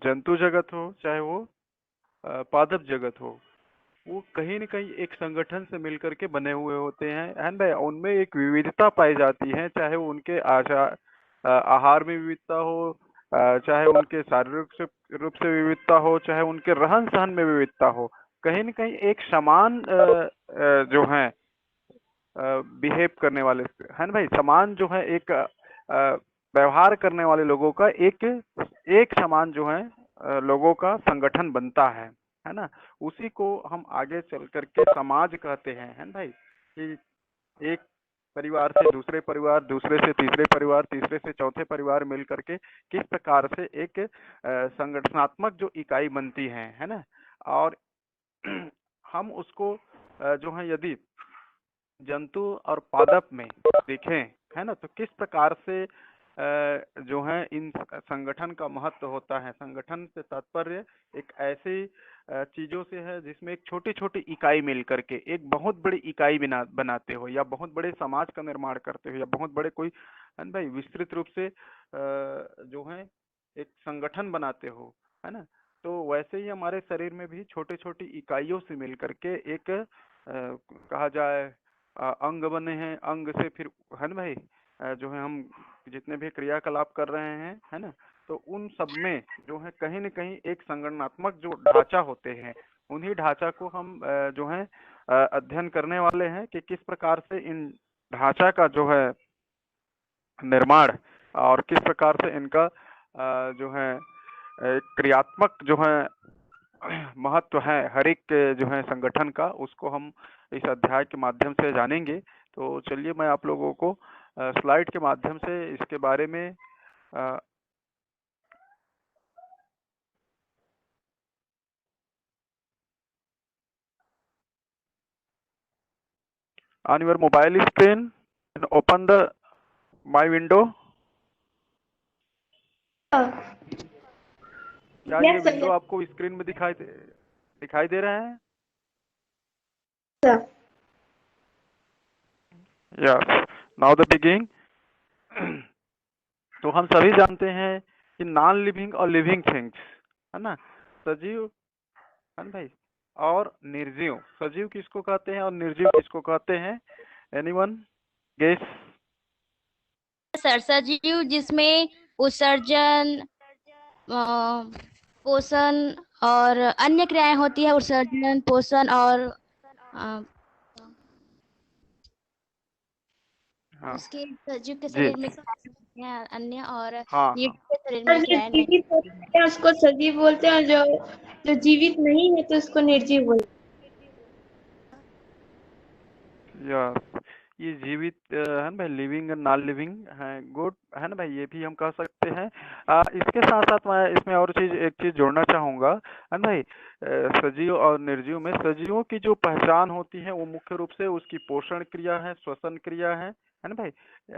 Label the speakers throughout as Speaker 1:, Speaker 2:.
Speaker 1: जंतु जगत हो चाहे वो पादप जगत हो, वो कहीं न कहीं एक संगठन से मिलकर के बने हुए होते हैं, है ना भाई। उनमें एक विविधता पाई जाती है, चाहे वो उनके आहार में विविधता हो, चाहे उनके शारीरिक से रूप से विविधता हो, चाहे उनके रहन सहन में विविधता हो। कहीं न कहीं एक समान जो है बिहेव करने वाले, है ना भाई, समान जो है एक व्यवहार करने वाले लोगों का एक एक समान जो है लोगों का संगठन बनता है ना। उसी को हम आगे चल करके समाज कहते हैं, है ना भाई। कि एक परिवार से दूसरे परिवार, दूसरे से तीसरे परिवार, तीसरे से चौथे परिवार मिल करके किस प्रकार से एक संगठनात्मक जो इकाई बनती है ना। और हम उसको जो है यदि जंतु और पादप में देखें, है ना, तो किस प्रकार से जो है इन संगठन का महत्व होता है। संगठन से तात्पर्य एक ऐसी चीजों से है जिसमें एक छोटी छोटी इकाई मिल करके एक बहुत बड़ी इकाई बनाते हो, या बहुत बड़े समाज का निर्माण करते हो, या बहुत बड़े कोई, है ना भाई, विस्तृत रूप से जो है एक संगठन बनाते हो, है ना। तो वैसे ही हमारे शरीर में भी छोटे छोटी इकाइयों से मिल करके एक कहा जाए अंग बने हैं। अंग से फिर, है ना भाई, जो है हम जितने भी क्रियाकलाप कर रहे हैं, है ना, तो उन सब में जो है कहीं न कहीं एक संगठनात्मक जो ढांचा होते हैं, उन्हीं ढांचा को हम जो है अध्ययन करने वाले हैं कि किस प्रकार से इन ढांचा का जो है निर्माण और किस प्रकार से इनका जो है क्रियात्मक जो है महत्व है हर एक जो है संगठन का, उसको हम इस अध्याय के माध्यम से जानेंगे। तो चलिए मैं आप लोगों को स्लाइड के माध्यम से इसके बारे में on your mobile screen and open the my window। क्या ये
Speaker 2: Yes, sir.
Speaker 1: विंडो आपको स्क्रीन में दिखाई दे रहा है?
Speaker 2: Sir.
Speaker 1: Yes, now the beginning. तो हम सभी जानते हैं कि नॉन लिविंग और लिविंग थिंग्स, है ना, सजीव, है ना भाई, और निर्जीव। सजीव किसको कहते हैं और निर्जीव किसको कहते हैं? Anyone guess?
Speaker 3: सर, सजीव जिसमें उत्सर्जन, पोषण और अन्य क्रियाएं होती है। उत्सर्जन, पोषण और अ,
Speaker 1: हाँ
Speaker 3: उसके सजीव के
Speaker 1: जी,
Speaker 3: शरीर में क्रियाएं होती हैं अन्य, और
Speaker 1: हाँ
Speaker 3: निर्जीव
Speaker 1: हाँ,
Speaker 3: के शरीर में
Speaker 2: जो
Speaker 3: क्रियाएं नहीं
Speaker 2: जीवित
Speaker 3: होती हैं।
Speaker 2: होते हैं उसको सजीव बोलते हैं, जो जो जीवित नहीं है तो उसको निर्जीव बोलते
Speaker 1: यस। ये जीवित है ना भाई, लिविंग और नॉन लिविंग है, गुड, है ना भाई, ये भी हम कह सकते हैं। इसके साथ साथ मैं इसमें और एक चीज जोड़ना चाहूंगा, है ना भाई। सजीव और निर्जीव में सजीवों की जो पहचान होती है वो मुख्य रूप से उसकी पोषण क्रिया है, श्वसन क्रिया है ना भाई।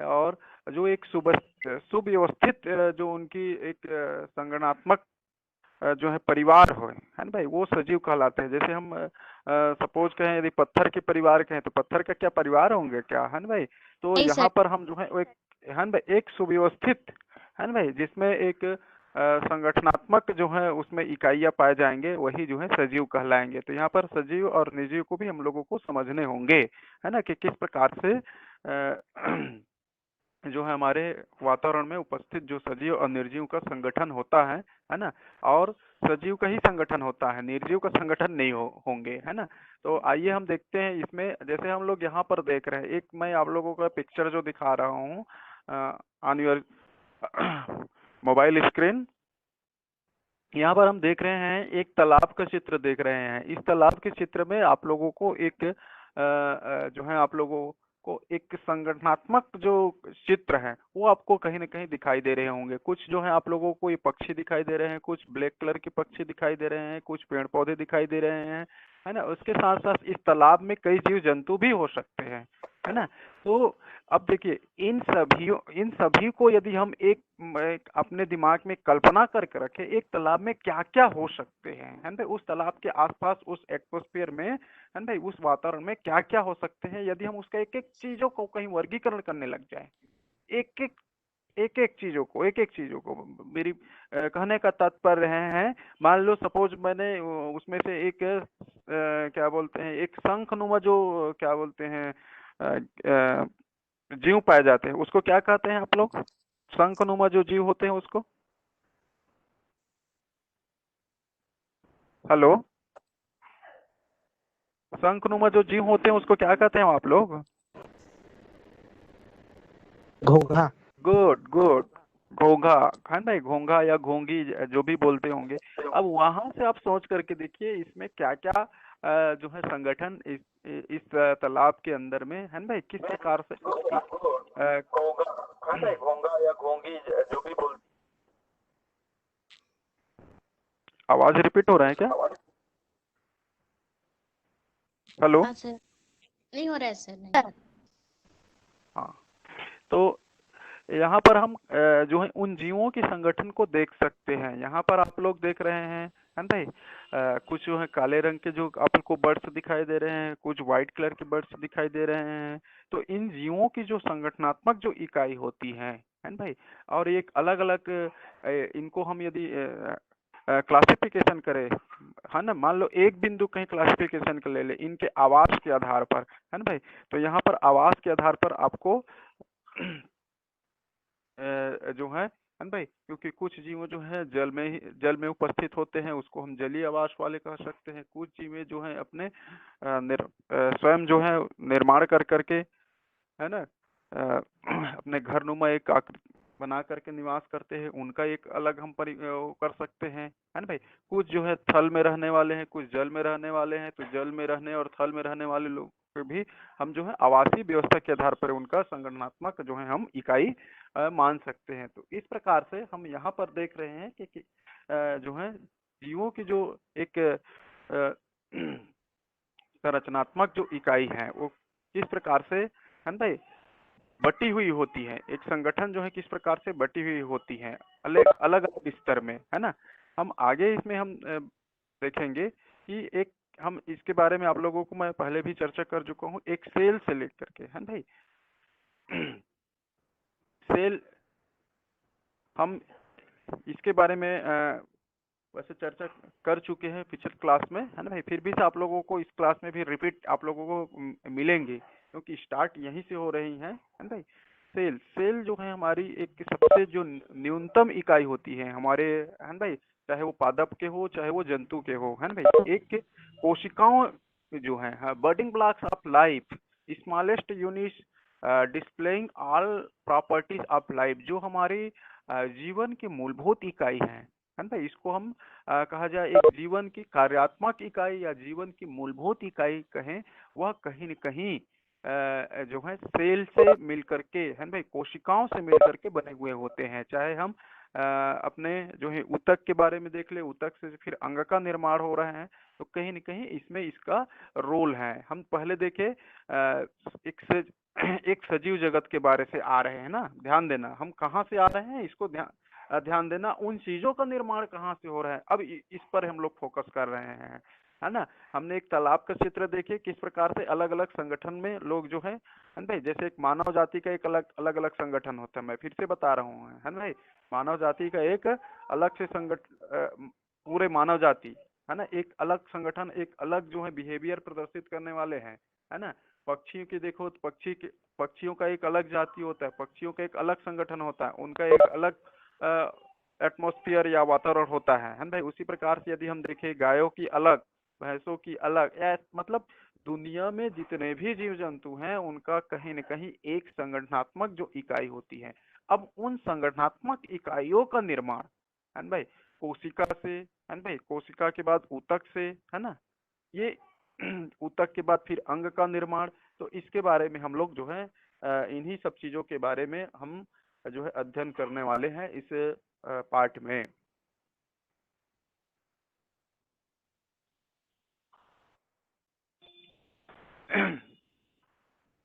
Speaker 1: और जो एक सुव्यवस्थित जो उनकी एक संगठनात्मक जो है परिवार हो, है ना भाई, वो सजीव कहलाते हैं। जैसे हम सपोज कहें यदि पत्थर के परिवार के हैं तो पत्थर का क्या परिवार होंगे क्या, है ना भाई। तो
Speaker 3: नहीं
Speaker 1: यहाँ
Speaker 3: सर।
Speaker 1: पर हम जो है वो एक, है ना भाई, एक सुव्यवस्थित, है ना भाई, जिसमें एक संगठनात्मक जो है उसमें इकाइयां पाए जाएंगे, वही जो है सजीव कहलाएंगे। तो यहाँ पर सजीव और निर्जीव को भी हम लोगों को समझने होंगे, है ना, कि किस प्रकार से जो है हमारे वातावरण में उपस्थित जो सजीव और निर्जीव का संगठन होता है ना। और सजीव का ही संगठन होता है, निर्जीव का संगठन नहीं होंगे, है ना। तो आइए हम देखते हैं इसमें, जैसे हम लोग यहाँ पर देख रहे हैं, एक मैं आप लोगों का पिक्चर जो दिखा रहा हूँ ऑन योर मोबाइल स्क्रीन। यहाँ पर हम देख रहे हैं एक तालाब का चित्र देख रहे हैं। इस तालाब के चित्र में आप लोगों को एक जो है आप लोगों को एक संगठनात्मक जो चित्र है वो आपको कहीं ना कहीं दिखाई दे रहे होंगे। कुछ जो है आप लोगों को ये पक्षी दिखाई दे रहे हैं, कुछ ब्लैक कलर के पक्षी दिखाई दे रहे हैं, कुछ पेड़ पौधे दिखाई दे रहे हैं, है ना। उसके साथ साथ इस तालाब में कई जीव जंतु भी हो सकते हैं, है ना। तो अब देखिए, इन सभी को यदि हम एक अपने दिमाग में कल्पना करके रखें, एक तालाब में क्या क्या हो सकते हैं, है ना। उस तालाब के आसपास उस एटमॉस्फेयर में, है ना भाई, उस वातावरण में क्या क्या हो सकते हैं, यदि हम उसका एक एक चीजों को कहीं वर्गीकरण करने लग जाए, एक एक एक एक चीजों को मेरी कहने का तात्पर्य है। मान लो सपोज मैंने उसमें से एक क्या बोलते हैं, एक शंखनुमा जो क्या बोलते हैं जीव पाए जाते हैं, उसको क्या कहते हैं आप लोग? शंखनुमा जो जीव होते हैं उसको, हेलो, शंखनुमा जो जीव होते हैं उसको क्या कहते हैं आप लोग?
Speaker 4: घोंघा।
Speaker 1: गुड गुड, घोंघा है ना, घोंघा या घोंगी जो भी बोलते होंगे। अब वहां से आप सोच करके देखिए इसमें क्या क्या जो है संगठन इस तालाब के अंदर में है ना भाई, किस प्रकार से घोंघा है ना, घोंघा या घोंगी जो भी बोल। आवाज रिपीट हो रहा है क्या? हेलो,
Speaker 3: हाँ सर, नहीं हो रहा है सर, नहीं।
Speaker 1: हाँ, तो यहाँ पर हम जो है उन जीवों के संगठन को देख सकते हैं। यहाँ पर आप लोग देख रहे हैं है ना भाई, कुछ जो है काले रंग के जो आपको बर्ड्स दिखाई दे रहे हैं, कुछ व्हाइट कलर के बर्ड्स दिखाई दे रहे हैं। तो इन जीवों की जो संगठनात्मक जो इकाई होती है ना भाई, और एक अलग अलग इनको हम यदि क्लासिफिकेशन करें, है ना, मान लो एक बिंदु कहीं क्लासिफिकेशन कर ले ले इनके आवास के आधार पर, है ना भाई, तो यहाँ पर आवास के आधार पर आपको जो है ना भाई, क्योंकि कुछ जीव जो है जल में उपस्थित होते हैं, उसको हम जलीय आवास वाले कह सकते हैं। कुछ जीव जो है अपने स्वयं जो है निर्माण कर करके, है ना, अपने घर नुमा एक आकृति बना करके निवास करते हैं, उनका एक अलग हम कर सकते हैं, है ना भाई। कुछ जो है थल में रहने वाले हैं, कुछ जल में रहने वाले हैं, तो जल में रहने और थल में रहने वाले लोग को भी हम जो है आवासीय व्यवस्था के आधार पर उनका संगठनात्मक जो है हम इकाई मान सकते हैं। तो इस प्रकार से हम यहाँ पर देख रहे हैं कि जो है जीवों की जो एक संरचनात्मक जो इकाई है वो किस प्रकार से, है ना भाई, बटी हुई होती है। एक संगठन जो है किस प्रकार से बटी हुई होती है अलग अलग स्तर में, है ना। हम आगे इसमें हम देखेंगे कि एक हम इसके बारे में आप लोगों को मैं पहले भी चर्चा कर चुका हूँ, एक सेल से लेकर के, है ना भाई। सेल हम इसके बारे में वैसे चर्चा कर चुके हैं पिछले क्लास में, है ना भाई। फिर भी से आप लोगों को इस क्लास में भी रिपीट आप लोगों को मिलेंगे, क्योंकि स्टार्ट यहीं से हो रही है ना भाई। सेल जो है हमारी एक सबसे जो न्यूनतम इकाई होती है हमारे, है ना भाई, चाहे वो पादप के हो चाहे वो जंतु के हो, है ना भाई। एक कोशिकाओं जो है building blocks of life, smallest unit displaying all properties of life, जो हमारी जीवन की मूलभूत इकाई है ना भाई। इसको हम कहा जाए एक जीवन की कार्यात्मक इकाई या जीवन की मूलभूत इकाई कहें, वह कहीं न कहीं जो है सेल से मिलकर के, है ना भाई, कोशिकाओं से मिलकर के बने हुए होते हैं। चाहे हम अपने जो है ऊतक के बारे में देख ले, ऊतक से फिर अंग का निर्माण हो रहा है, तो कहीं न कहीं इसमें इसका रोल है। हम पहले देखे एक सजीव जगत के बारे से आ रहे हैं ना, ध्यान देना हम कहाँ से आ रहे हैं, इसको ध्यान देना, उन चीजों का निर्माण कहाँ से हो रहा है, अब इस पर हम लोग फोकस कर रहे हैं, है ना। हमने एक तालाब का चित्र देखे किस प्रकार से अलग अलग संगठन में लोग जो है ना भाई, जैसे एक मानव जाति का एक अलग अलग संगठन होता है, मैं फिर से बता रहा हूँ, है ना भाई। मानव जाति का एक अलग से पूरे मानव जाति, है ना, एक अलग संगठन, एक अलग जो है बिहेवियर प्रदर्शित करने वाले हैं, है ना। पक्षियों की देखो तो पक्षियों का एक अलग जाति होता है, पक्षियों का एक अलग संगठन होता है, उनका एक अलग एटमॉस्फेयर या वातावरण होता है ना भाई। उसी प्रकार से यदि हम देखें गायों की अलग, भैंसों की अलग, मतलब दुनिया में जितने भी जीव जंतु हैं उनका कहीं न कहीं एक संगठनात्मक जो इकाई होती है। अब उन संगठनात्मक इकाइयों का निर्माण, है ना भाई, कोशिका से, है ना भाई, कोशिका के बाद ऊतक से, है ना, ये ऊतक के बाद फिर अंग का निर्माण। तो इसके बारे में हम लोग जो है इन्हीं सब चीजों के बारे में हम जो है अध्ययन करने वाले हैं इस पार्ट में।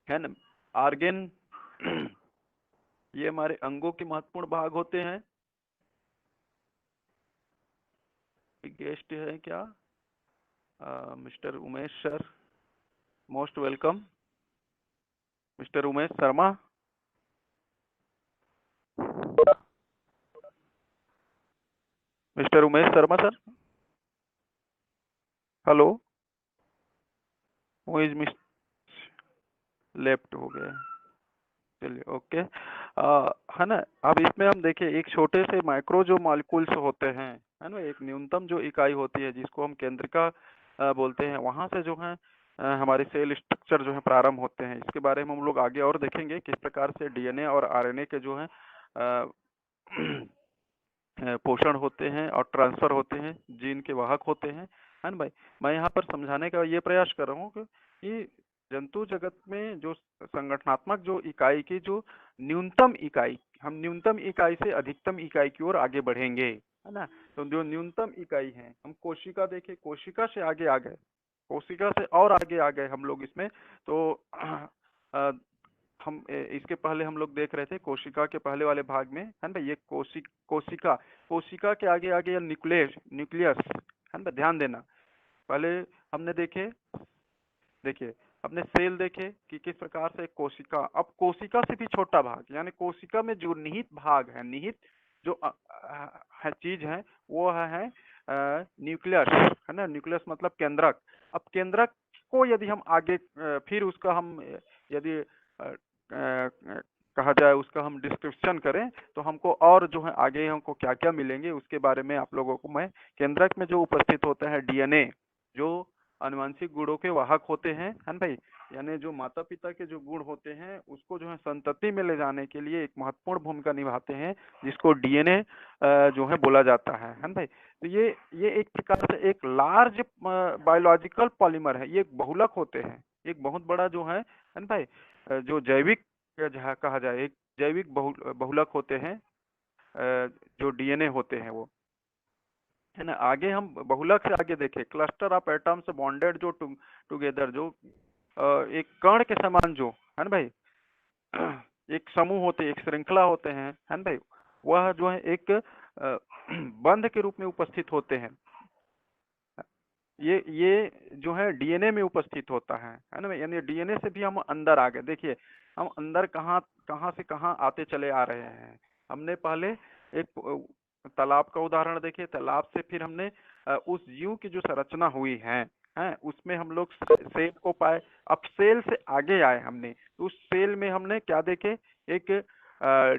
Speaker 1: है ना, आर्गेन ये हमारे अंगों के महत्वपूर्ण भाग होते हैं। गेस्ट है क्या? Mister Umesh sir, most welcome mister Umesh Sharma. Mister Umesh Sharma sir, hello, वो इज मिस लेफ्ट हो गया। चलिए ओके। है ना। अब इसमें हम देखें एक छोटे से माइक्रो जो मॉलिक्यूल्स होते हैं, है ना, एक न्यूनतम जो इकाई होती है जिसको हम केंद्रिका बोलते हैं, वहां से जो है हमारे सेल स्ट्रक्चर जो है प्रारंभ होते हैं। इसके बारे में हम लोग आगे और देखेंगे किस प्रकार से डीएनए और आरएनए के जो है पोषण होते हैं और ट्रांसफर होते हैं, जीन के वाहक होते हैं, है ना भाई। मैं यहाँ पर समझाने का ये प्रयास कर रहा हूँ कि जंतु जगत में जो संगठनात्मक जो इकाई की जो न्यूनतम इकाई, हम न्यूनतम इकाई से अधिकतम इकाई की ओर आगे बढ़ेंगे, है ना। तो जो न्यूनतम इकाई है, हम कोशिका देखें, कोशिका से आगे आ गए, कोशिका से और आगे आ गए हम लोग इसमें। तो हम इसके पहले हम लोग देख रहे थे कोशिका के पहले वाले भाग में, है ना, ये कोशिका, कोशिका के आगे आगे न्यूक्लियस, न्यूक्लियस, है ना, ध्यान देना। पहले हमने देखिए हमने सेल देखे कि किस प्रकार से कोशिका, अब कोशिका से भी छोटा भाग, यानी कोशिका में जो निहित भाग है, निहित जो है चीज है, वो है न्यूक्लियस, है ना। न्यूक्लियस मतलब केंद्रक। अब केंद्रक को यदि हम आगे फिर उसका हम यदि कहा जाए, उसका हम डिस्क्रिप्शन करें, तो हमको और जो है आगे हमको क्या क्या मिलेंगे उसके बारे में आप लोगों को मैं, केंद्रक में जो उपस्थित होता है डीएनए, जो आनुवंशिक गुणों के वाहक होते हैं, है ना भाई, यानी जो माता पिता के जो गुण होते हैं उसको जो है संतति में ले जाने के लिए एक महत्वपूर्ण भूमिका निभाते हैं, जिसको डीएनए जो है बोला जाता है ना भाई। तो ये एक प्रकार से एक लार्ज बायोलॉजिकल पॉलीमर है, ये एक बहुलक होते हैं, एक बहुत बड़ा जो है ना भाई, जो जैविक जहाँ कहा जाए एक जैविक बहुलक होते हैं, जो डीएनए होते हैं वो, है ना। आगे हम बहुलक से आगे देखें, क्लस्टर ऑफ एटम्स बॉन्डेड जो टुगेदर, जो एक कण के समान जो, है ना भाई, एक समूह होते, एक श्रृंखला होते हैं, है ना भाई, वह जो है एक बंध के रूप में उपस्थित होते हैं। ये जो है डीएनए में उपस्थित होता है ना, यानी डीएनए से भी हम अंदर आ गए। देखिए हम अंदर कहाँ कहाँ से कहाँ आते चले आ रहे हैं। हमने पहले एक तालाब का उदाहरण देखे, तालाब से फिर हमने उस जीव की जो संरचना हुई है उसमें हम लोग सेल को पाए। अब सेल से आगे आए हमने, तो उस सेल में हमने क्या देखे, एक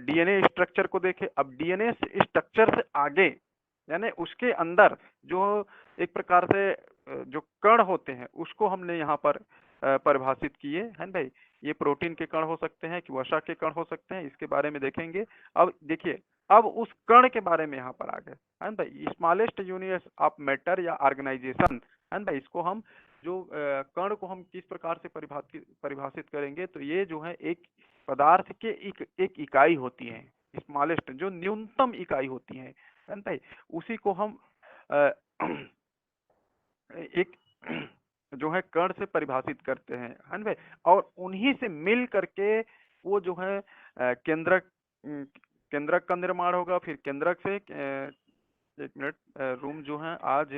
Speaker 1: डीएनए स्ट्रक्चर को देखे। अब डीएनए स्ट्रक्चर से आगे, यानी उसके अंदर जो एक प्रकार से जो कण होते हैं उसको हमने यहाँ पर परिभाषित किए, है ना भाई। ये प्रोटीन के कण हो सकते हैं कि वसा के कण हो सकते हैं, इसके बारे में देखेंगे। अब देखिए, अब उस कण के बारे में यहाँ पर आ गए, है ना भाई, स्मॉलेस्ट यूनिट ऑफ मैटर या ऑर्गेनाइजेशन, है ना भाई। इसको हम जो कण को हम किस प्रकार से परिभाषित करेंगे, तो ये जो है एक पदार्थ के एक इकाई होती है, स्मॉलेस्ट जो न्यूनतम इकाई होती है ना भाई, उसी को हम एक जो है कण से परिभाषित करते हैं, है ना भाई। और उन्हीं से मिल करके वो जो है केंद्रक केंद्रक का निर्माण होगा। फिर केंद्रक से एक मिनट, रूम जो है आज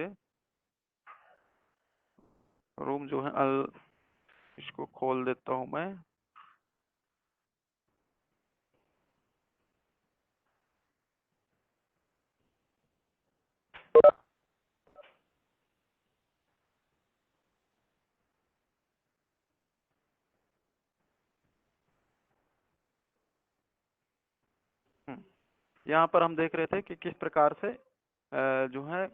Speaker 1: रूम जो है इसको खोल देता हूं मैं। यहाँ पर हम देख रहे थे कि किस प्रकार से जो है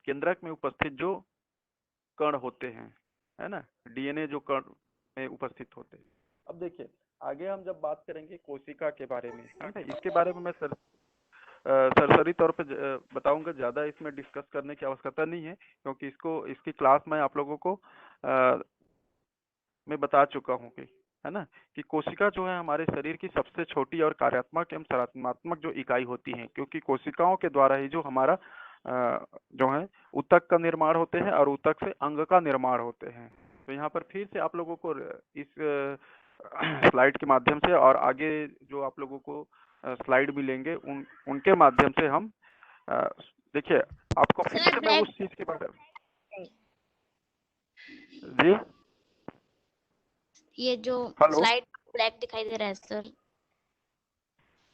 Speaker 1: केंद्रक में उपस्थित जो कण होते हैं, है ना, डीएनए जो कण में उपस्थित होते हैं। अब देखिए आगे हम जब बात करेंगे कोशिका के बारे में, है ना, इसके बारे में मैं सरसरी तौर पे बताऊंगा, ज्यादा इसमें डिस्कस करने की आवश्यकता नहीं है, क्योंकि इसकी क्लास मैं आप लोगों को मैं बता चुका हूँ कि, है ना, कि कोशिका जो है हमारे शरीर की सबसे छोटी और कार्यात्मक एवं संरचनात्मक जो इकाई होती है, क्योंकि कोशिकाओं के द्वारा ही जो हमारा जो है ऊतक का निर्माण होते हैं और ऊतक से अंग का निर्माण होते हैं। तो यहाँ पर फिर से आप लोगों को इस स्लाइड के माध्यम से और आगे जो आप लोगों को स्लाइड मिलेंगे उनके माध्यम से हम देखिए आपको फिर से मैं उस चीज के बारे में जी,
Speaker 3: ये जो
Speaker 1: हेलो,
Speaker 3: स्लाइड ब्लैक दिखाई दे रहा है सर,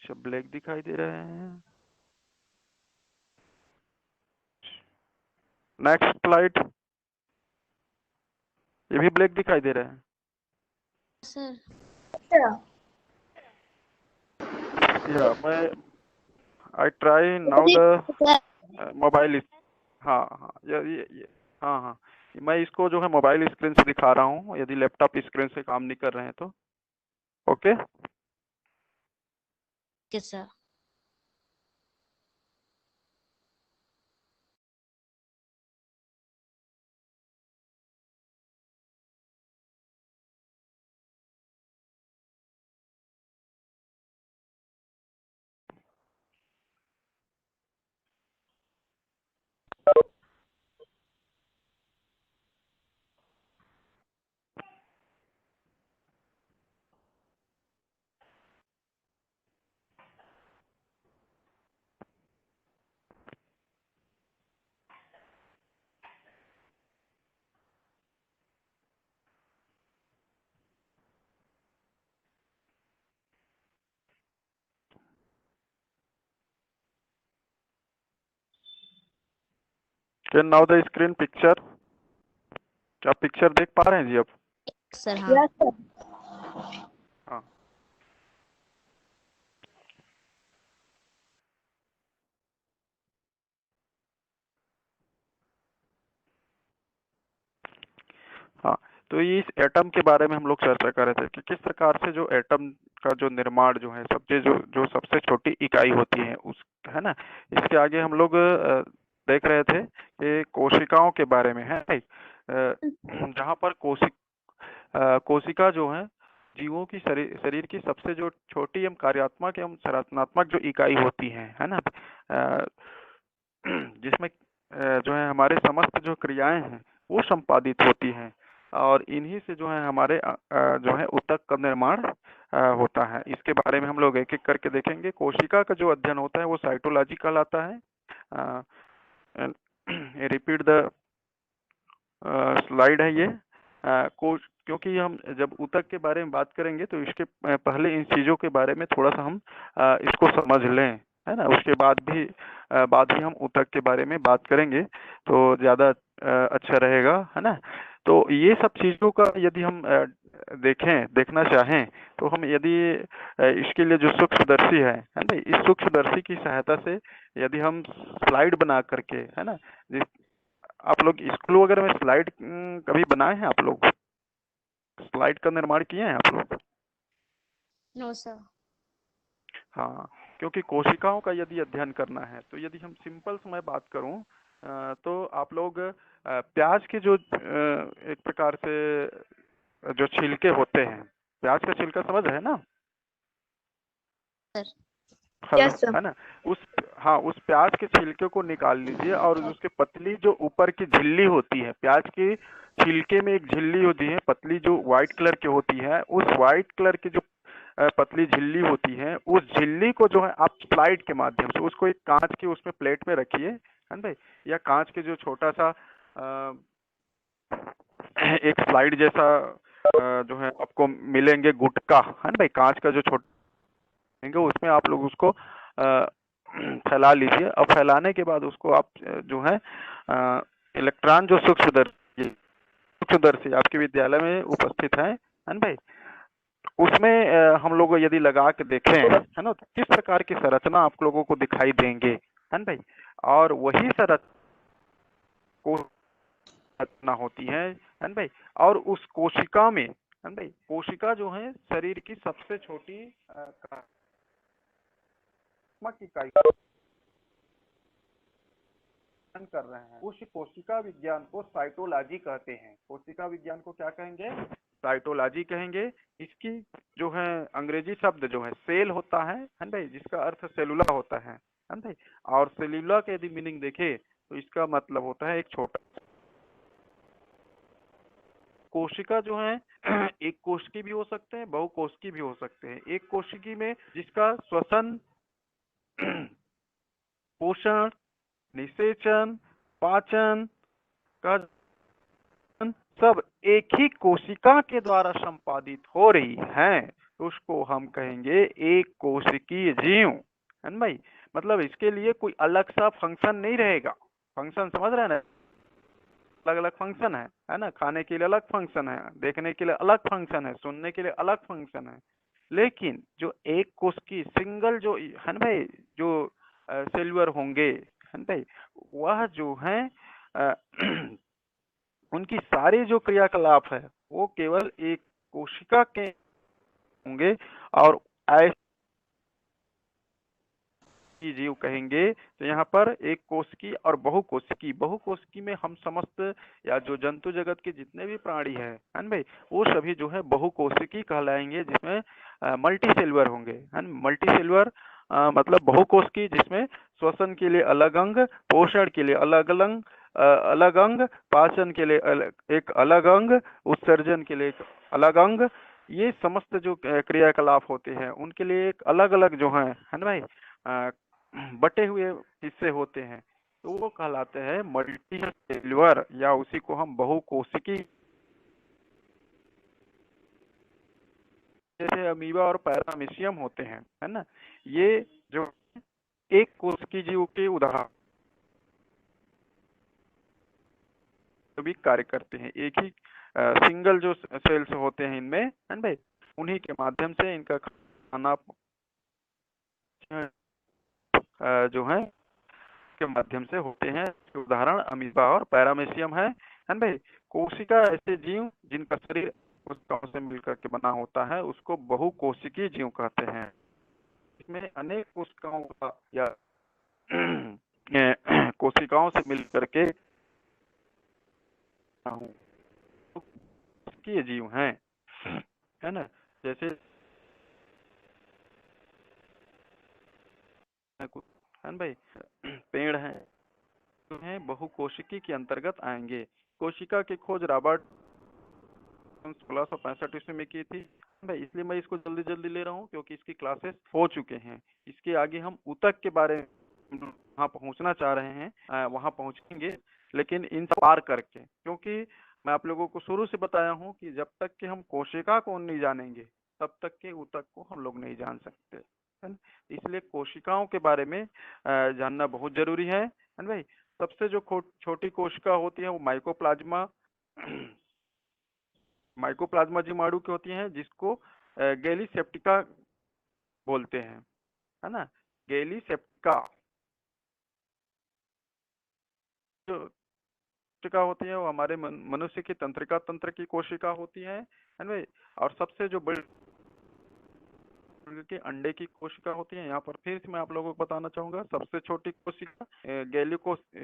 Speaker 1: अच्छा, ब्लैक दिखाई दे रहे हैं। नेक्स्ट स्लाइड, ये भी ब्लैक दिखाई दे रहा है
Speaker 3: सर।
Speaker 1: या मैं I try now the mobile. हाँ हाँ, ये हाँ हाँ, मैं इसको जो है मोबाइल स्क्रीन से दिखा रहा हूँ, यदि लैपटॉप स्क्रीन से काम नहीं कर रहे हैं तो। Okay
Speaker 3: okay sir.
Speaker 1: Can now the screen picture, क्या पिक्चर देख पा रहे हैं जी अब?
Speaker 3: सर हाँ।
Speaker 1: हाँ हाँ, तो ये इस एटम के बारे में हम लोग चर्चा कर रहे थे कि किस प्रकार से जो एटम का जो निर्माण जो है, सबसे जो सबसे छोटी इकाई होती है उस, है ना, इसके आगे हम लोग देख रहे थे कि कोशिकाओं के बारे में है भाई, जहाँ पर कोशिका जो है जीवों की शरीर की सबसे जो छोटी एवं कार्यात्मक एवं संरचनात्मक जो इकाई होती है ना, जिसमें जो है हमारे समस्त जो क्रियाएं हैं वो संपादित होती हैं, और इन्हीं से जो है हमारे जो है ऊतक का निर्माण होता है। इसके बारे में हम लोग एक एक करके देखेंगे। कोशिका का जो अध्ययन होता है वो साइटोलॉजी कहलाता है। रिपीट द स्लाइड है ये। क्योंकि हम जब ऊतक के बारे में बात करेंगे तो इसके पहले इन चीज़ों के बारे में थोड़ा सा हम इसको समझ लें, है ना, उसके बाद ही हम ऊतक के बारे में बात करेंगे तो ज़्यादा अच्छा रहेगा, है ना। तो ये सब चीज़ों का यदि हम देखना चाहें तो हम यदि इसके लिए जो सूक्ष्मदर्शी है ना, इस सूक्ष्मदर्शी की सहायता से यदि हम स्लाइड बना करके, है ना, आप लोग स्कूल वगैरह में स्लाइड कभी बनाए हैं आप लोग? स्लाइड का निर्माण किए हैं आप लोग?
Speaker 3: No sir.
Speaker 1: हाँ, क्योंकि कोशिकाओं का यदि अध्ययन करना है तो यदि हम सिंपल से मैं बात करूं तो आप लोग प्याज के जो एक प्रकार से जो छिलके होते हैं, प्याज का छिलका समझ है ना?
Speaker 3: सर।
Speaker 1: Hello,
Speaker 2: yes sir.
Speaker 1: है ना, उस प्याज के छिलके को निकाल लीजिए और उसके पतली जो ऊपर की झिल्ली होती है, प्याज के छिलके में एक झिल्ली होती है पतली जो व्हाइट कलर की होती है, उस व्हाइट कलर की जो पतली झिल्ली होती है, उस झिल्ली को जो है आप स्लाइड के माध्यम से उसको एक कांच की उसमें प्लेट में रखिए, है ना भाई, या कांच के जो छोटा सा एक स्लाइड जैसा जो है आपको मिलेंगे गुटका, है ना भाई, कांच का जो छोटा, उसमें आप लोग उसको फैला लीजिए और फैलाने के बाद उसको आप जो है इलेक्ट्रॉन जो सूक्ष्मदर्शी आपके विद्यालय में उपस्थित है ना भाई, उसमें हम लोग यदि लगा के देखें, है ना, तो किस प्रकार की संरचना आप लोगों को दिखाई देंगे, है ना भाई, और वही संरचना होती है ना भाई, और उस कोशिका में, है ना भाई, कोशिका जो है शरीर की सबसे छोटी इकाई कर रहे हैं, उस कोशिका विज्ञान को साइटोलॉजी कहते हैं। कोशिका विज्ञान को क्या कहेंगे? साइटोलॉजी कहेंगे। इसकी जो है अंग्रेजी शब्द जो है सेल होता है ना भाई, जिसका अर्थ सेलुला होता है ना भाई, और सेलुला के यदि मीनिंग देखे तो इसका मतलब होता है एक छोटा। कोशिका जो है एक कोशिकी भी हो सकते हैं, बहुकोशिकी भी हो सकते हैं। एक कोशिकी में जिसका श्वसन, पोषण, निषेचन, पाचन का सब एक ही कोशिका के द्वारा संपादित हो रही है, उसको हम कहेंगे एक कोशिकीय जीव, है ना भाई। मतलब इसके लिए कोई अलग सा फंक्शन नहीं रहेगा। फंक्शन समझ रहे हैं ना, अलग अलग फंक्शन है ना। खाने के लिए अलग फंक्शन है, देखने के लिए अलग फंक्शन है, सुनने के लिए अलग फंक्शन है। लेकिन जो एक कोश की सिंगल जो है ना भाई, जो सेल्यूलर होंगे, है ना भाई, वह जो है अ, उनकी सारी जो क्रियाकलाप है वो केवल एक कोशिका के होंगे। और ऐसे जीव कहेंगे तो यहाँ पर एक कोशिकी और बहुकोशिकी, बहुकोशिकी में हम समस्त या जो जंतु जगत के जितने भी प्राणी है ना भाई, वो सभी जो है बहुकोशिकी कहलाएंगे, जिसमें मल्टी सेलुलर होंगे, है ना। मल्टी सेलुलर मतलब बहुकोशिकी, जिसमें श्वसन के लिए अलग अंग, पोषण के लिए अलग अंग, पाचन के लिए एक अलग अंग, उत्सर्जन के लिए एक अलग अंग, ये समस्त जो क्रियाकलाप होते हैं उनके लिए एक अलग अलग जो है ना भाई बटे हुए हिस्से होते हैं, तो वो कहलाते हैं मल्टी सेल्युलर, या उसी को हम बहुकोशिकी, जैसे अमीबा और पैरामीशियम होते हैं, है ना। ये जो एक कोशिकीय जीव के उदाहरण भी कार्य करते हैं। एक ही सिंगल जो सेल्स होते हैं इनमें, है ना भाई, उन्हीं के माध्यम से इनका खाना जो है के माध्यम से होते हैं। उदाहरण अमीबा और पैरामीशियम है ना भाई। कोशिका ऐसे जीव जिनका शरीर कोशिकाओं से मिलकर के बना होता है उसको बहुकोशिकीय जीव कहते हैं। इसमें अनेक कोशिकाओं का या कोशिकाओं से मिलकर के कोशिकीय जीव हैं, है ना। जैसे है ना भाई, पेड़ हैं बहुकोशिकी के अंतर्गत आएंगे। कोशिका की खोज रॉबर्ट 1665 ईस्वी में की थी भाई, इसलिए मैं इसको जल्दी जल्दी ले रहा हूँ क्योंकि इसकी क्लासेस हो चुके हैं। इसके आगे हम ऊतक के बारे में वहाँ पहुँचना चाह रहे हैं, वहाँ पहुँचेंगे, लेकिन इन पार करके, क्योंकि मैं आप लोगों को शुरू से बताया हूँ कि जब तक कि हम कोशिका को नहीं जानेंगे तब तक के ऊतक को हम लोग नहीं जान सकते, है ना। इसलिए कोशिकाओं के बारे में जानना बहुत जरूरी है ना भाई। सबसे जो छोटी कोशिका होती है वो माइकोप्लाज्मा माइकोप्लाज्मा जीवाणु की होती हैं, जिसको गैली सेप्टिका बोलते हैं, है ना। गैली सेप्टिका जो कोशिका होती है वो हमारे मनुष्य की तंत्रिका तंत्र की कोशिका होती है ना भाई। और सबसे जो बड़ी के अंडे की कोशिका होती है। यहाँ पर फिर से मैं आप लोगों को बताना चाहूंगा, सबसे छोटी कोशिका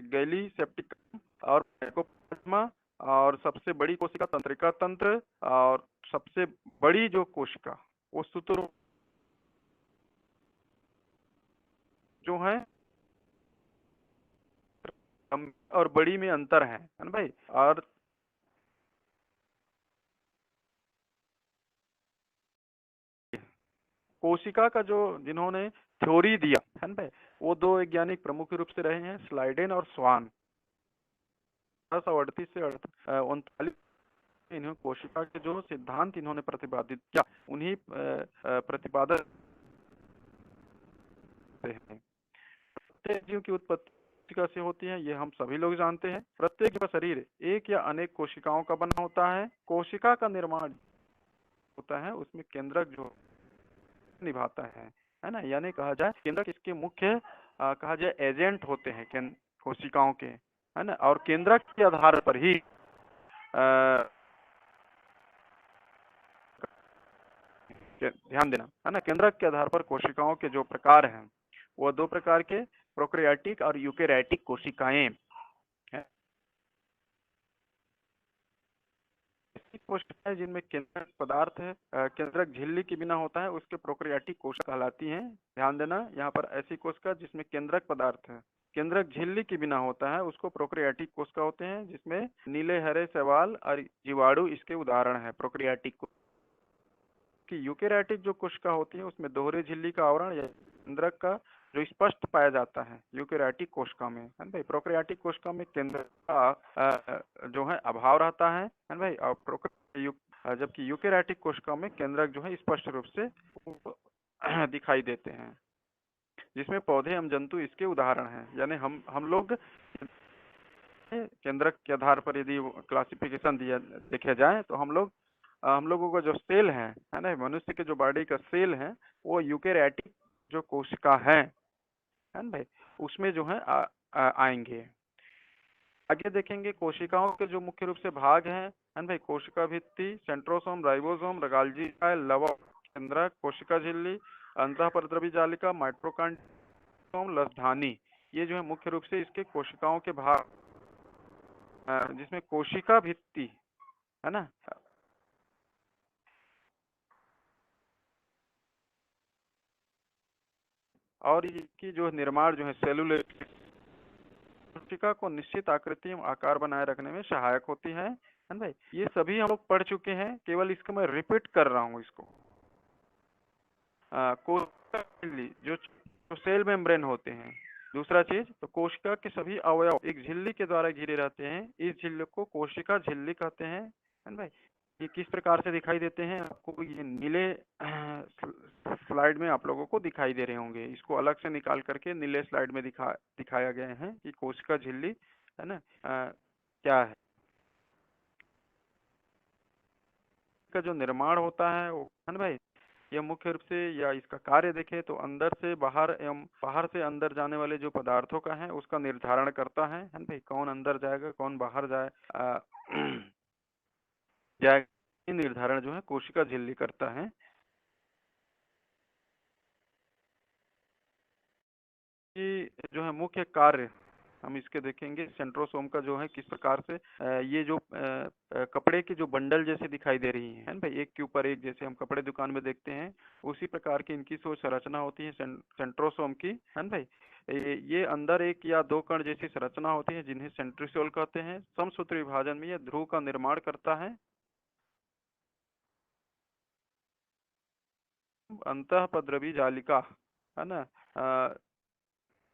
Speaker 1: गैली सेप्टिका और माइकोप्लाज्मा, और सबसे बड़ी कोशिका तंत्रिका तंत्र, और सबसे बड़ी जो कोशिका वो सूत्र जो है, और बड़ी में अंतर है ना भाई। और कोशिका का जो जिन्होंने थ्योरी दिया है ना भाई, वो दो वैज्ञानिक प्रमुख रूप से रहे हैं, स्लाइडेन और स्वान। 1838 से 39 इन्होंने कोशिका के जो सिद्धांत इन्होंने प्रतिपादित किया, उन्हीं प्रतिपादन हैं। प्रत्येक जीव की उत्पत्ति कोशिका से होती है, ये हम सभी लोग जानते हैं। प्रत्येक जीव का शरीर एक या अनेक कोशिकाओं का बना होता है। कोशिका का निर्माण होता है उसमें केंद्रक जो निभाता है ना। यानी कहा जाए केंद्रक इसके मुख्य कहा जाए एजेंट होते हैं कोशिकाओं के, है ना। और केंद्रक के आधार पर ही ध्यान देना, है ना। केंद्रक के आधार पर कोशिकाओं के जो प्रकार हैं वो दो प्रकार के, प्रोकैरियोटिक और यूकेरियोटिक कोशिकाएं हैं। कोशिकाएं जिनमें केंद्रक पदार्थ है, केंद्रक झिल्ली के बिना होता है, उसके प्रोकैरियोटिक कोशिका कहलाती हैं। ध्यान देना, यहाँ पर ऐसी कोशिका जिसमें केंद्रक पदार्थ है, केंद्रक झिल्ली के बिना होता है, उसको प्रोकैरियोटिक कोशिका होते हैं, जिसमें नीले हरे शैवाल और जीवाणु इसके उदाहरण है प्रोकैरियोटिक। कि यूकेरियोटिक जो कोशिका होती है उसमें दोहरे झिल्ली का आवरण या केंद्रक का जो स्पष्ट पाया जाता है यूकेरियोटिक कोशिका में, है भाई। प्रोकैरियोटिक कोशिका में केंद्रक का जो है अभाव रहता है भाई। और जबकि यूकेरियोटिक कोशिका में केंद्रक जो है स्पष्ट रूप से दिखाई देते हैं, जिसमें पौधे एवं जंतु इसके उदाहरण हैं। यानी हम लोग केंद्रक के आधार पर यदि क्लासिफिकेशन दिया देखे जाए तो हम लोगों का जो सेल है ना, मनुष्य के जो बॉडी का सेल है वो यूकेरियोटिक जो कोशिका है ना भाई, उसमें जो है आएंगे। आगे देखेंगे कोशिकाओं के जो मुख्य रूप से भाग हैं है ना भाई, कोशिका भित्ति, सेंट्रोसोम, राइबोसोम, गोल्गी, लवक, केंद्रक, कोशिका झिल्ली, अंतःपरद्रवी जालिका, माइटोकॉन्ड्रियम, लसधानी, ये जो है मुख्य रूप से इसके कोशिकाओं के भाग, जिसमें कोशिका भित्ति है ना, और इसकी जो निर्माण जो है सेलुलर कोशिका को निश्चित आकृति एवं आकार बनाए रखने में सहायक होती है ना भाई। ये सभी हम लोग पढ़ चुके हैं, केवल इसको मैं रिपीट कर रहा हूँ। इसको कोशिका झिल्ली जो सेल मेम्ब्रेन होते हैं। दूसरा चीज तो कोशिका के सभी अवयव एक झिल्ली के द्वारा घिरे रहते हैं, इस झिल्ली को कोशिका झिल्ली कहते हैं ना भाई। ये किस प्रकार से दिखाई देते हैं आपको ये नीले स्लाइड में आप लोगों को दिखाई दे रहे होंगे। इसको अलग से निकाल करके नीले स्लाइड में दिखाया गया है कि कोशिका झिल्ली है ना क्या है, का जो निर्माण होता है वो है ना भाई। यह मुख्य रूप से या इसका कार्य देखें तो अंदर से बाहर एवं बाहर से अंदर जाने वाले जो पदार्थों का है उसका निर्धारण करता है ना भाई। कौन अंदर जाएगा कौन बाहर जाएगा, निर्धारण जो है कोशिका झिल्ली करता है। ये जो है मुख्य कार्य हम इसके देखेंगे। सेंट्रोसोम का जो है किस प्रकार से ये जो कपड़े के जो बंडल जैसे दिखाई दे रही है भाई, एक के ऊपर एक, जैसे हम कपड़े दुकान में देखते हैं उसी प्रकार की इनकी सोच संरचना होती है सेंट्रोसोम की है ना भाई। ये अंदर एक या दो कण जैसी संरचना होती है जिन्हें सेंट्रियोल कहते हैं। समसूत्र विभाजन में यह ध्रुव का निर्माण करता है। अंतःपद्रवी जालिका है ना,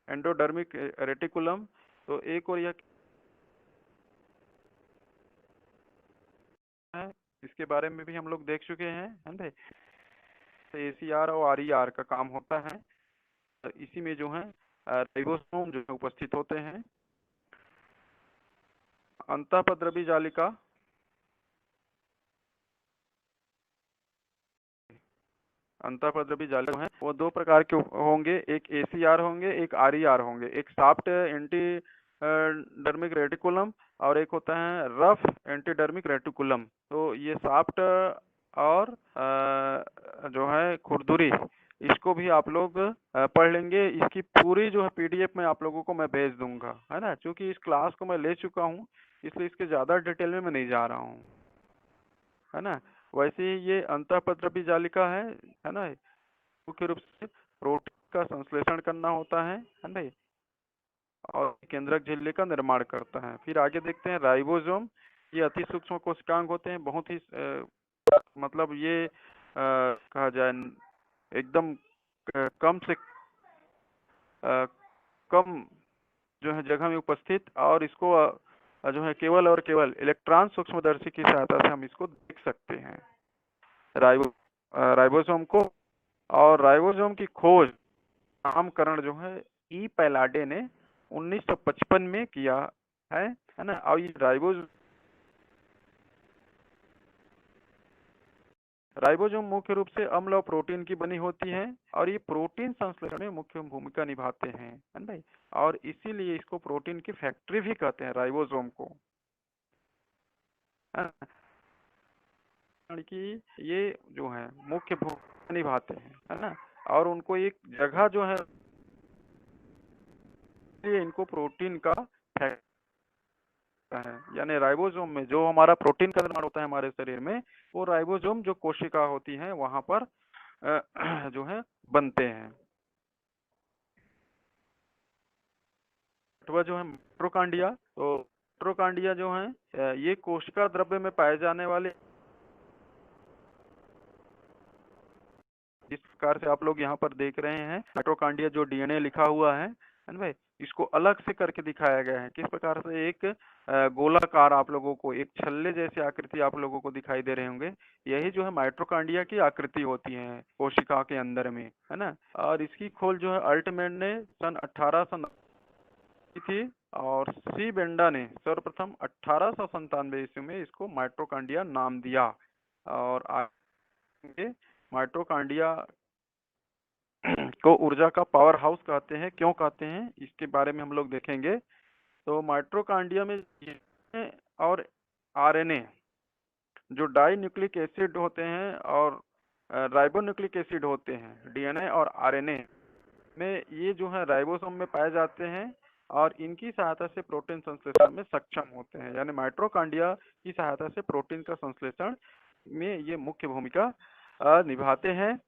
Speaker 1: एंडोडर्मिक रेटिकुलम, तो एक और यह है, इसके बारे में भी हम लोग देख चुके हैं है भाई। ACR और RER का काम होता है, इसी में जो है राइबोसोम जो उपस्थित होते हैं। अंतःपद्रवी जालिका अंतःपद्रवी जालिका है वो दो प्रकार के होंगे, एक ACR होंगे एक RER होंगे। एक सॉफ्ट एंटी डर्मिक रेटिकुलम और एक होता है रफ एंटीडर्मिक रेटिकुलम। तो ये सॉफ्ट और जो है खुरदुरी, इसको भी आप लोग पढ़ लेंगे। इसकी पूरी जो है PDF में आप लोगों को मैं भेज दूंगा है ना, क्योंकि इस क्लास को मैं ले चुका हूँ इसलिए इसके ज्यादा डिटेल में मैं नहीं जा रहा हूँ है ना। वैसे ही ये अंतःपद्रवी जालिका है ना, मुख्य रूप से प्रोटीन का संश्लेषण करना होता है ना भाई, और केंद्रक झिल्ली का निर्माण करता है। फिर आगे देखते हैं राइबोसोम। ये अति सूक्ष्म कोशिकांग होते हैं, बहुत ही मतलब ये कहा जाए एकदम कम से कम जो है जगह में उपस्थित, और इसको जो है केवल और केवल इलेक्ट्रॉन सूक्ष्मदर्शी की सहायता से हम इसको देख सकते हैं राइबोसोम को। और राइबोसोम की खोज नामकरण जो है ई पैलाडे ने 1955 में किया है ना। और ये राइबोसोम मुख्य रूप से अम्ल और प्रोटीन की बनी होती है और ये प्रोटीन संश्लेषण में मुख्य भूमिका निभाते हैं है भाई। और इसीलिए इसको प्रोटीन की फैक्ट्री भी कहते हैं राइबोसोम को कि ये जो है मुख्य भूमिका निभाते हैं है ना। और उनको एक जगह जो है इनको प्रोटीन का फैक्ट्री है, यानी राइबोसोम में जो हमारा प्रोटीन का निर्माण होता है हमारे शरीर में, वो राइबोसोम जो कोशिका होती है वहां पर जो है बनते हैं। जो है माइटोकॉन्ड्रिया, तो माइटोकॉन्ड्रिया जो है ये कोशिका द्रव्य में पाए जाने वाले, जिस प्रकार से आप लोग यहाँ पर देख रहे हैं माइटोकॉन्ड्रिया जो DNA लिखा हुआ है है ना भाई। इसको अलग से करके दिखाया गया है, किस प्रकार से एक गोलाकार आप लोगों को एक छल्ले जैसी आकृति आप लोगों को दिखाई दे रहे होंगे। यही जो है माइटोकॉन्ड्रिया की आकृति होती है कोशिका के अंदर में, है ना। और इसकी खोज जो है अल्टमैन ने सन 1890 की थी, और सी बेंडा ने सर्वप्रथम 1897 ईस्वी में इसको माइटोकॉन्ड्रिया नाम दिया। और आगे माइटोकॉन्ड्रिया को ऊर्जा का पावर हाउस कहते हैं, क्यों कहते हैं इसके बारे में हम लोग देखेंगे। तो माइटोकॉन्ड्रिया में DNA और आरएनए जो डाई न्यूक्लिक एसिड होते हैं और राइबोन्यूक्लिक एसिड होते हैं, डीएनए और आरएनए में ये जो है राइबोसोम में पाए जाते हैं, और इनकी सहायता से प्रोटीन संश्लेषण में सक्षम होते हैं। यानी माइटोकॉन्ड्रिया की सहायता से प्रोटीन का संश्लेषण में ये मुख्य भूमिका निभाते हैं।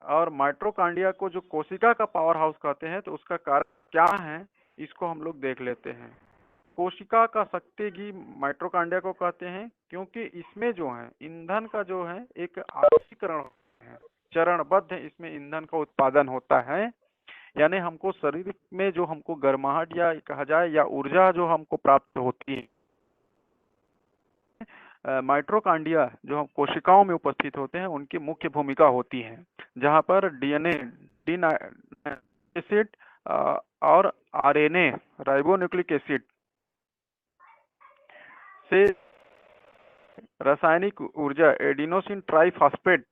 Speaker 1: और माइटोकॉन्ड्रिया को जो कोशिका का पावर हाउस कहते हैं, तो उसका कारण क्या है इसको हम लोग देख लेते हैं। कोशिका का शक्ति घी माइटोकॉन्ड्रिया को कहते हैं, क्योंकि इसमें जो है ईंधन का जो है एक आत्मीकरण है, चरणबद्ध इसमें ईंधन का उत्पादन होता है। यानी हमको शरीर में जो हमको गर्माहट या कहा जाए या ऊर्जा जो हमको प्राप्त होती है, माइटोकॉन्ड्रिया जो हम कोशिकाओं में उपस्थित होते हैं उनकी मुख्य भूमिका होती है, जहां पर डीएनए एसिड और आरएनए राइबोन्यूक्लिक एसिड से रासायनिक ऊर्जा एडिनोसिन ट्राइफॉस्फेट,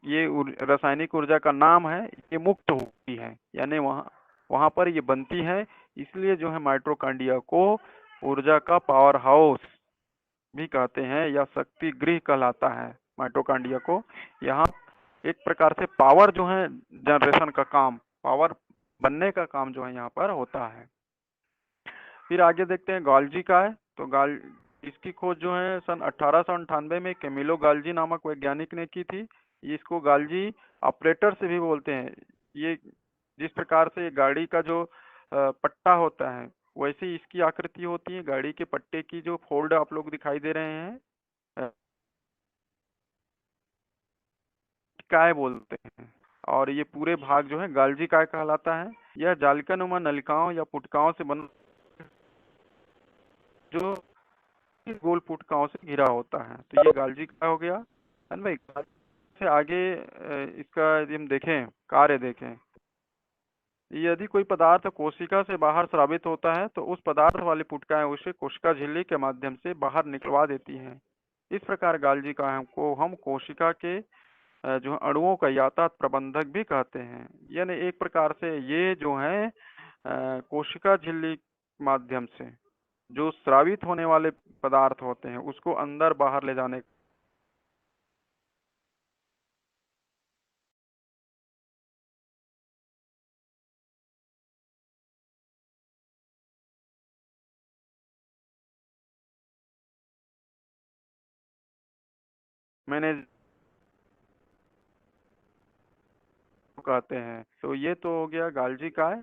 Speaker 1: ये रासायनिक ऊर्जा का नाम है, ये मुक्त होती है, यानी वहां पर ये बनती है। इसलिए जो है माइटोकॉन्ड्रिया को ऊर्जा का पावर हाउस भी कहते हैं, या शक्ति गृह कहलाता है माइटोकॉन्ड्रिया को। यहाँ एक प्रकार से पावर जो है जनरेशन का काम, पावर बनने का काम जो है यहाँ पर होता है। फिर आगे देखते हैं गाल्जी का है। तो इसकी खोज जो है सन 1898 में कैमिलो गाल्जी नामक वैज्ञानिक ने की थी। इसको गाल्जी ऑपरेटर से भी बोलते हैं। ये जिस प्रकार से गाड़ी का जो पट्टा होता है, वैसे इसकी आकृति होती है। गाड़ी के पट्टे की जो फोल्ड आप लोग दिखाई दे रहे हैं, काय बोलते हैं, और ये पूरे भाग जो है गाल्जी काय कहलाता है। यह जालिकानुमा नलिकाओं या पुटकाओं से बना, जो गोल पुटकाओं से घिरा होता है। तो ये गाल्जी काय हो गया, है ना भाई। से आगे इसका यदि हम देखें, कार्य देखें, यदि कोई पदार्थ कोशिका से बाहर स्रावित होता है तो उस पदार्थ वाली पुटकाएं उसे कोशिका झिल्ली के माध्यम से बाहर निकलवा देती हैं। इस प्रकार गाल्जी का को हम कोशिका के जो अणुओं का यातायात प्रबंधक भी कहते हैं। यानी एक प्रकार से ये जो है कोशिका झिल्ली के माध्यम से जो स्रावित होने वाले पदार्थ होते हैं उसको अंदर बाहर ले जाने मैंने कहते हैं। तो ये तो हो गया गाल्जी काय।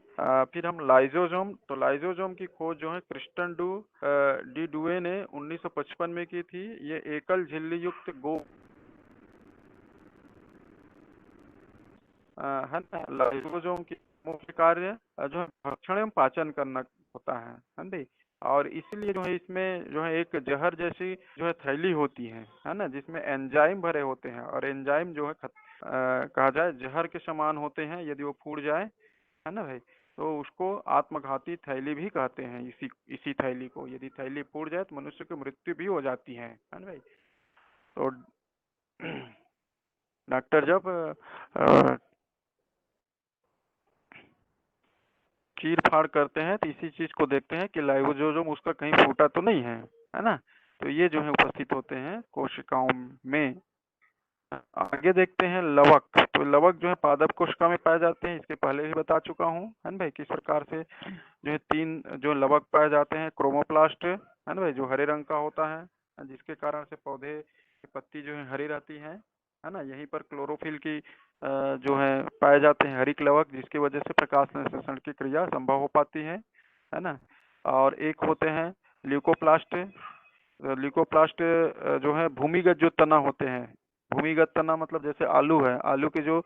Speaker 1: फिर हम लाइजोजोम, तो लाइजोजोम की खोज जो है क्रिस्टन डी डुए ने 1955 में की थी। ये एकल झिल्ली युक्त है ना। लाइसोसोम की मुख्य कार्य जो है भक्षण एवं पाचन करना होता है भाई। और इसीलिए जो है इसमें जो है एक जहर जैसी जो है थैली होती है ना, जिसमें एंजाइम भरे होते हैं। और एंजाइम जो है कहा जाए जहर के समान होते हैं, यदि वो फूट जाए, है ना भाई, तो उसको आत्मघाती थैली भी कहते हैं। इसी थैली को, यदि थैली फूट जाए तो मनुष्य की मृत्यु भी हो जाती है ना भाई। तो डॉक्टर जब चीर फाड़ करते हैं तो इसी चीज को देखते हैं कि लाइसोसोम उसका कहीं फूटा तो नहीं है ना। तो ये जो है उपस्थित होते हैं कोशिकाओं में। आगे देखते हैं लवक। तो लवक जो है पादप कोशिका में पाए जाते हैं, इसके पहले भी बता चुका हूँ, है ना भाई, किस प्रकार से जो है 3 जो लवक पाए जाते हैं। क्रोमोप्लास्ट, है ना भाई, जो हरे रंग का होता है, जिसके कारण से पौधे की पत्ती जो है हरी रहती है ना। यहीं पर क्लोरोफिल की जो है पाए जाते हैं हरित लवक, जिसकी वजह से प्रकाश संश्लेषण की क्रिया संभव हो पाती है ना। और एक होते हैं ल्यूकोप्लास्ट। ल्यूकोप्लास्ट जो है भूमिगत जो तना होते हैं, भूमिगत तना मतलब जैसे आलू है, आलू के जो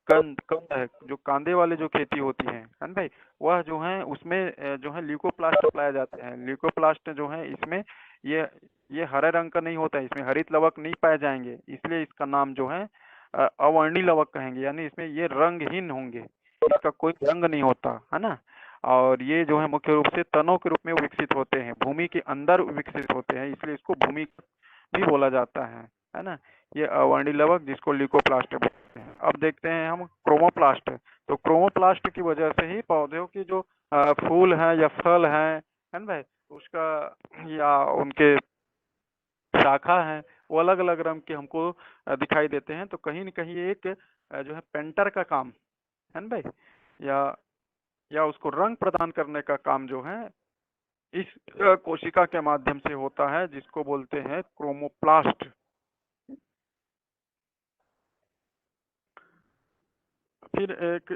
Speaker 1: कंद है, जो कांदे वाले जो खेती होती है ना भाई, वह जो है उसमें जो है ल्यूकोप्लास्ट पाए जाते हैं। ल्यूकोप्लास्ट जो है इसमें ये ये हरे रंग का नहीं होता है, इसमें हरित लवक नहीं पाए जाएंगे, इसलिए इसका नाम जो है अवर्णी लवक कहेंगे, यानी इसमें ये रंगहीन होंगे, इसका कोई रंग नहीं होता है ना। और ये जो है मुख्य रूप से तनों के रूप में विकसित होते हैं, भूमि के अंदर विकसित होते हैं, इसलिए इसको भूमि भी बोला जाता है ना। ये अवर्णी लवक जिसको ल्यूकोप्लास्ट बोलते हैं। अब देखते हैं हम क्रोमोप्लास्ट। तो क्रोमोप्लास्ट की वजह से ही पौधों की जो फूल है या फल है ना भाई, उसका या उनके शाखा है, वो अलग अलग रंग के हमको दिखाई देते हैं। तो कहीं न कहीं एक जो है पेंटर का काम है ना भाई, या उसको रंग प्रदान करने का काम जो है इस कोशिका के माध्यम से होता है, जिसको बोलते हैं क्रोमोप्लास्ट। फिर एक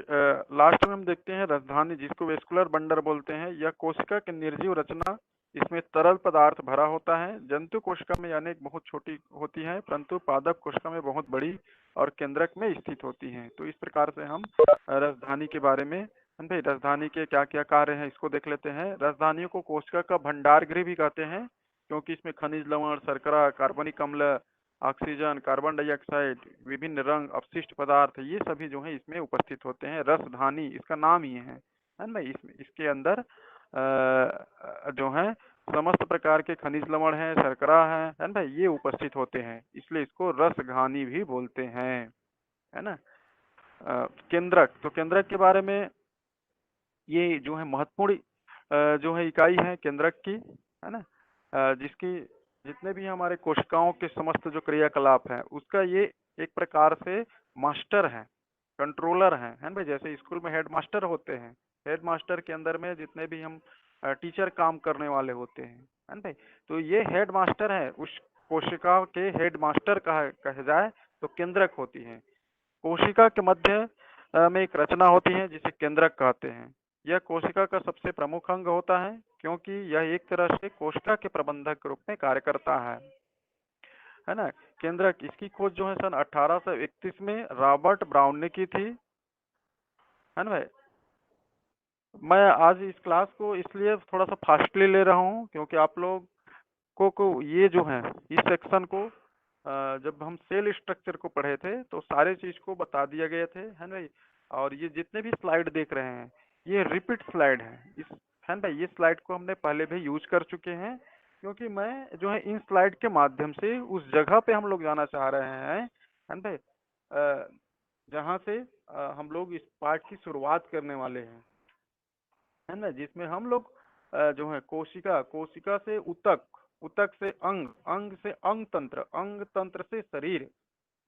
Speaker 1: लास्ट में हम देखते हैं राजधानी, जिसको वेस्कुलर बंडल बोलते हैं। यह कोशिका की निर्जीव रचना, इसमें तरल पदार्थ भरा होता है। जंतु कोशिका में यानी बहुत छोटी होती है, परंतु पादप कोशिका में बहुत बड़ी और केंद्रक में स्थित होती हैं। तो इस प्रकार से हम राजधानी के बारे में, भाई राजधानी के क्या क्या कार्य हैं इसको देख लेते हैं। राजधानियों को कोशिका का भंडार गृह भी कहते हैं, क्योंकि इसमें खनिज लवण, शर्करा, कार्बनिक अम्ल, ऑक्सीजन, कार्बन डाइऑक्साइड, विभिन्न रंग, अपशिष्ट पदार्थ, ये सभी जो है इसमें उपस्थित होते हैं। रसधानी इसका नाम ही है ना। इसके अंदर जो है समस्त प्रकार के खनिज लवण है, शर्करा है ना भाई, ये उपस्थित होते हैं, इसलिए इसको रसघानी भी बोलते हैं, है ना। केंद्रक, तो केंद्रक के बारे में, ये जो है महत्वपूर्ण जो है इकाई है केंद्रक की, है ना। जिसकी जितने भी हमारे कोशिकाओं के समस्त जो क्रियाकलाप है उसका ये एक प्रकार से मास्टर है, कंट्रोलर है भाई। जैसे स्कूल में हेड मास्टर होते हैं, हेड मास्टर के अंदर में जितने भी हम टीचर काम करने वाले होते हैं, है ना भाई। तो ये हेड मास्टर है, उस कोशिका के हेड मास्टर कहे जाए तो केंद्रक होती है। कोशिका के मध्य में एक रचना होती है जिसे केंद्रक कहते हैं। यह कोशिका का सबसे प्रमुख अंग होता है, क्योंकि यह एक तरह से कोशिका के प्रबंधक के रूप में कार्य करता है ना। केंद्रक, इसकी खोज जो है सन 1831 में रॉबर्ट ब्राउन ने की थी, है ना भाई। मैं आज इस क्लास को इसलिए थोड़ा सा फास्टली ले रहा हूँ, क्योंकि आप लोग को ये जो है इस सेक्शन को जब हम सेल स्ट्रक्चर को पढ़े थे तो सारे चीज को बता दिया गए थे, है ना भाई। और ये जितने भी स्लाइड देख रहे हैं ये रिपीट स्लाइड है, इस है ना भाई। ये स्लाइड को हमने पहले भी यूज कर चुके हैं, क्योंकि मैं जो है इन स्लाइड के माध्यम से उस जगह पे हम लोग जाना चाह रहे हैं, है ना भाई, जहाँ से हम लोग इस पार्ट की शुरुआत करने वाले हैं, है ना। जिसमें हम लोग जो है कोशिका से उतक, उतक से अंग, अंग से अंग तंत्र, अंग तंत्र से शरीर,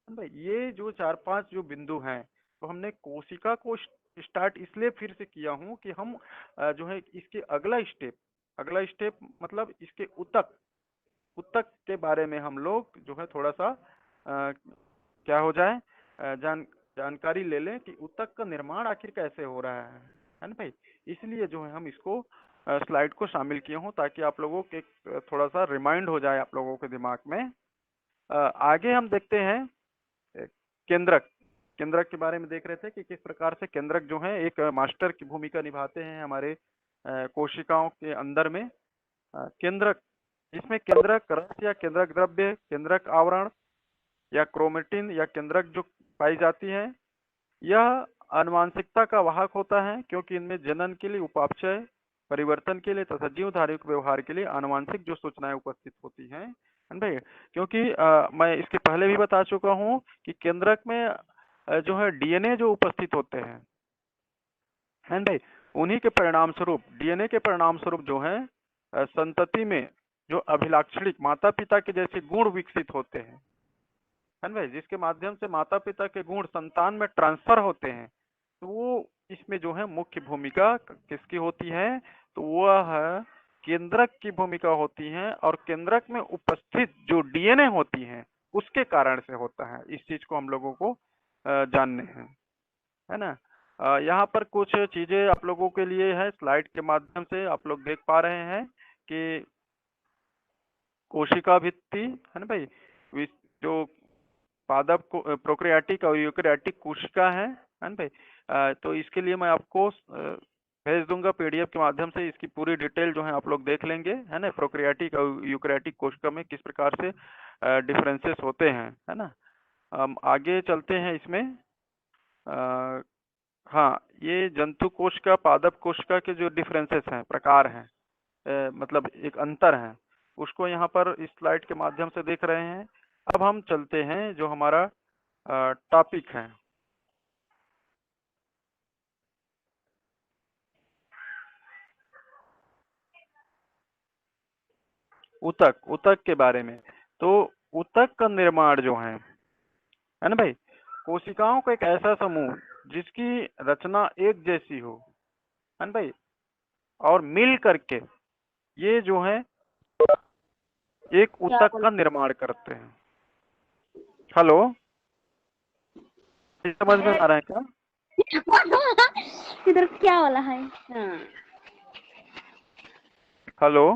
Speaker 1: है ना। ये जो 4-5 जो बिंदु हैं, तो हमने कोशिका को स्टार्ट इसलिए फिर से किया हूँ कि हम जो है इसके अगला स्टेप मतलब इसके उतक, उतक के बारे में हम लोग जो है थोड़ा सा क्या हो जाए, जानकारी ले लें कि उतक का निर्माण आखिर कैसे हो रहा है ना भाई। इसलिए जो है हम इसको स्लाइड को शामिल किए हूँ, ताकि आप लोगों के थोड़ा सा रिमाइंड हो जाए आप लोगों के दिमाग में। आगे हम देखते हैं केंद्रक। केंद्रक के बारे में देख रहे थे कि किस प्रकार से केंद्रक जो है एक मास्टर की भूमिका निभाते हैं हमारे कोशिकाओं के अंदर में। केंद्रक, इसमें केंद्रक रस या केंद्रक द्रव्य, केंद्रक आवरण या क्रोमेटिन या केंद्रक जो पाई जाती है, यह आनुवांशिकता का वाहक होता है, क्योंकि इनमें जनन के लिए, उपापचय, परिवर्तन के लिए तथा जीवधारियों के व्यवहार के लिए आनुवांशिक जो सूचनाएं उपस्थित होती हैं, है ना भाई। क्योंकि मैं इसके पहले भी बता चुका हूँ कि केंद्रक में जो है डीएनए जो उपस्थित होते हैं, है ना भाई, उन्हीं के परिणाम स्वरूप, डीएनए के परिणाम स्वरूप जो है संतति में जो अभिलाक्षणिक माता पिता के जैसे गुण विकसित होते हैं, है ना भाई, जिसके माध्यम से माता पिता के गुण संतान में ट्रांसफर होते हैं। तो वो इसमें जो है मुख्य भूमिका किसकी होती है, तो वह केंद्रक की भूमिका होती है, और केंद्रक में उपस्थित जो डीएनए होती है उसके कारण से होता है। इस चीज को हम लोगों को जानने हैं, है ना। यहाँ पर कुछ चीजें आप लोगों के लिए है, स्लाइड के माध्यम से आप लोग देख पा रहे हैं कि कोशिका भित्ति, है ना भाई, जो पादप को प्रोकैरियोटिक और यूकैरियोटिक कोशिका है, है ना भाई। तो इसके लिए मैं आपको भेज दूंगा पीडीएफ के माध्यम से, इसकी पूरी डिटेल जो है आप लोग देख लेंगे, है ना। प्रोकैरियोटिक और यूकैरियोटिक कोशिका में किस प्रकार से डिफरेंसेस होते हैं, है ना। हम आगे चलते हैं इसमें। अ, हाँ, ये जंतु कोशिका पादप कोशिका के जो डिफरेंसेस हैं, प्रकार हैं, मतलब एक अंतर है, उसको यहाँ पर इस स्लाइड के माध्यम से देख रहे हैं। अब हम चलते हैं जो हमारा टॉपिक है, ऊतक। ऊतक के बारे में। तो ऊतक का निर्माण जो है ना भाई, कोशिकाओं का एक ऐसा समूह जिसकी रचना एक जैसी हो, है ना भाई, और मिल करके ये जो है एक
Speaker 3: क्या
Speaker 1: ऊतक
Speaker 3: बोला?
Speaker 1: का निर्माण करते हैं। हेलो, ये समझ में आ रहा है क्या?
Speaker 3: इधर क्या वाला है? हाँ।
Speaker 1: हेलो,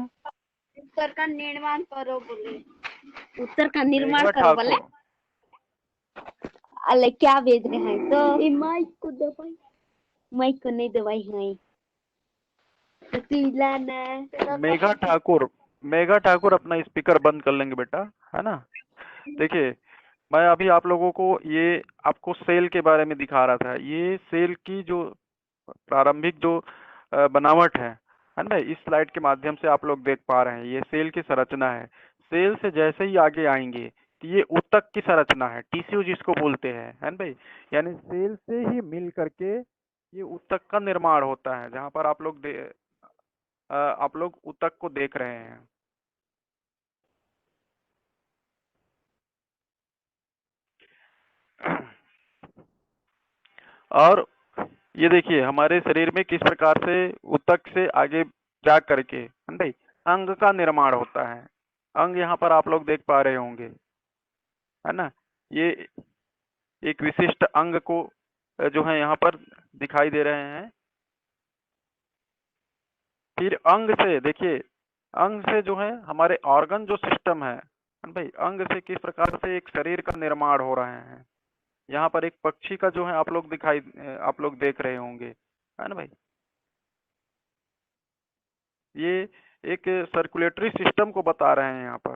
Speaker 3: उत्तर का निर्माण करो बोले। उत्तर का निर्माण
Speaker 1: मेघा
Speaker 3: करो बोले।
Speaker 1: ठाकुर।
Speaker 3: अरे क्या भेज रहे हैं? तो ये माइक को दबाई, माइक को नहीं दबाई है तो चिल्लाना।
Speaker 1: मेघा ठाकुर, मेघा ठाकुर अपना स्पीकर बंद कर लेंगे बेटा, है ना। देखिए, मैं अभी आप लोगों को ये आपको सेल के बारे में दिखा रहा था। ये सेल की जो प्रारंभिक जो बनावट है ना, इस स्लाइड के माध्यम से आप लोग देख पा रहे हैं। ये सेल की संरचना है। सेल से जैसे ही आगे आएंगे तो ये ऊतक की संरचना है, टिश्यू जिसको बोलते हैं, है ना भाई। यानी सेल से ही मिल करके ये ऊतक का निर्माण होता है, जहाँ पर आप लोग ऊतक को देख रहे हैं। और ये देखिए हमारे शरीर में किस प्रकार से ऊतक से आगे जा करके, है ना भाई, अंग का निर्माण होता है। अंग यहाँ पर आप लोग देख पा रहे होंगे, है ना। ये एक विशिष्ट अंग को जो है यहाँ पर दिखाई दे रहे हैं। फिर अंग से देखिए, अंग से जो है हमारे ऑर्गन जो सिस्टम है ना भाई, अंग से किस प्रकार से एक शरीर का निर्माण हो रहे हैं। यहाँ पर एक पक्षी का जो है आप लोग देख रहे होंगे, है ना भाई। ये एक सर्कुलेटरी सिस्टम को बता रहे हैं यहाँ पर,